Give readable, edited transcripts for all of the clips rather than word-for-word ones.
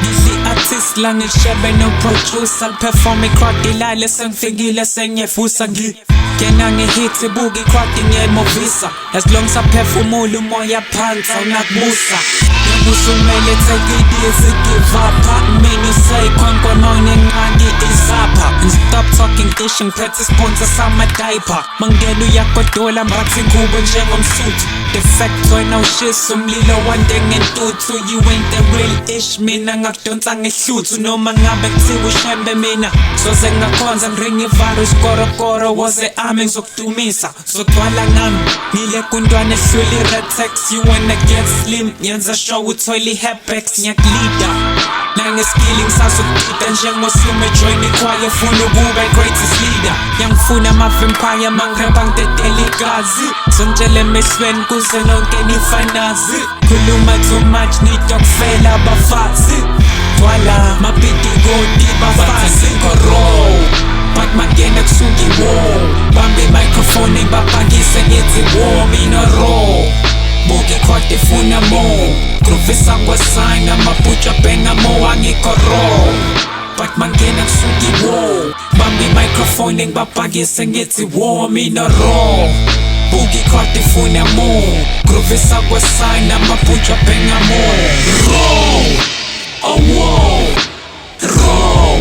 Ngidli artist la ngishebe no producer perform crowd ilale sengifikile sengiyefusa ngena ngihit buki crowd ngiyemovisa as long as performula umoya phansi awunakubusa ngibusumele take it easy give up mina say khonkono nengqangi izapha and stop talking ish ngiphethe sponsor sama diaper mangena uyagodola mbathi ngubo njengomsuthu the fact wena ushisa umlilo wande ngentuthu you ain't the real ish mina ngakudonsa ngehluthu noma ngabe kuthiwa ushembe mina soze ngakhonza ngiringa ivirus korokoro woze ame ngizokudumisa zodwala ngami ngile kuntwana ehluli retex you wanna get slim yenza show uthola ihepex ngiyakulida nangeskill ngisazokudida njengosume join ichoir funa ukuba greatest leader yangifuna ama-vampire mangirepa ngidedela igazi sontshele emehlweni kuze lonke nifanazi khuluma too much nida kufela abafazi twala mapidikoti bafazi koro but mangena kusuka iwo bambe microphone ngibapakise ngithi wo mina ro buke crowd ifuna more groovisa kwasign amabhutsha bhenga more angikoro but mangena kusuka iwo bambe microphone ngibapakise ngithi wo mina ro buke crowd ifuna more groovisa kwasign amabhutsha bhenga more ro oh wow ro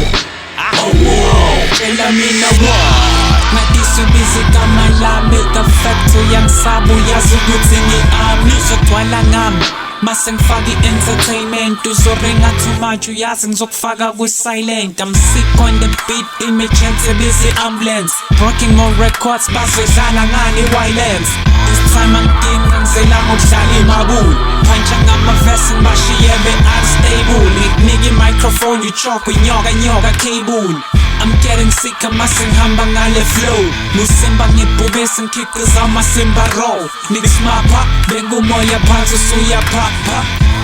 oh wow tshela mina what ngadisubiza igama lami the fact uyangisaba uyazi ukuthi ngi-ami uzodwala ngami mase ngifaka i-entertainment uzoringa too much uyazi ngizokufaka ku-silent I'm sick on the beat emergency busy ambulance broken more records bazodlala ngani violence this time anginga ngizela ngokudlala imabuli phanja ngamavesi ngibashiye be-unstable ngikunika i-microphone uchoke inyoka cable I'm getting sick amase ngihamba ngale flow Nusimba ngibhubesi ngikhiqiza amasimba raw Nixmapha bengumoya phansi usuyapha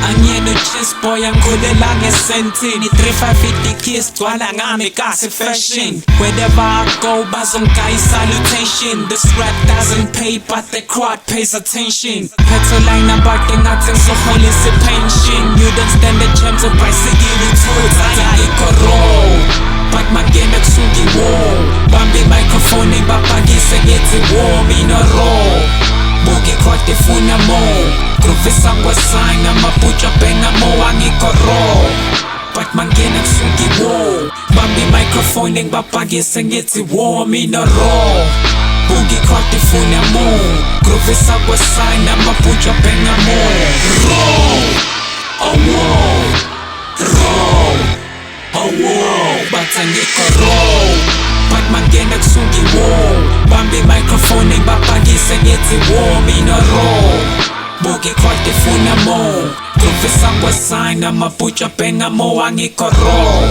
Angiyena chest boy angikholela ngesentini 350 kiss gcwala ngami kasi fashion Wherever I go bazongaya salutation This rap doesn't pay but the crowd pays attention Petrol line abade ngathi ngizoholisa pension You don't stand a chance of bicycle ithuthi ayikoro but mangena kusuka iwo bambe microphone ngibapakise ngithi wo mina ro buke crowd ifuna more groovisa kwasign amabhutsha bhenga more angikoro but mangena kusuka iwo bambe microphone ngibapakise ngithi wo mina ro buke crowd ifuna more groovisa kwasign amabhutsha bhenga more ro oh wow ro oh wow batha ngikoro but mangena kusuka iwo bambe microphone ngibapakise ngithi wo mina ro buke crowd ifuna more groovisa kwasign amabhutsha bhenga more angikoro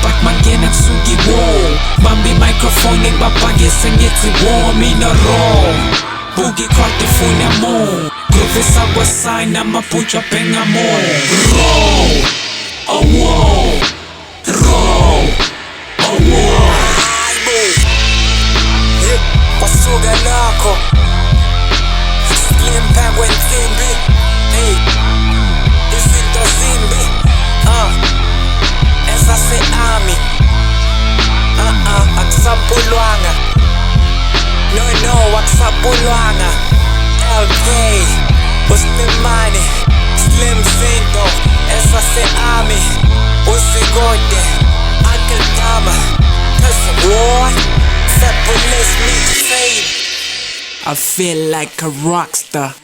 but mangena kusuka iwo bambe microphone ngibapakise ngithi wo mina ro buke crowd ifuna more groovisa kwasign amabhutsha bhenga more ro oh wow Roll, oh wow. Kwasuka nakho Slim Penguin Zimbi Hey Izinto zimbi Esase-ami Akusapulwanga No akusapulwanga LK Usmimani Slim Zinto Esase-ami Usigode Uncle Dama Cause war Separate me to fame I feel like a rock star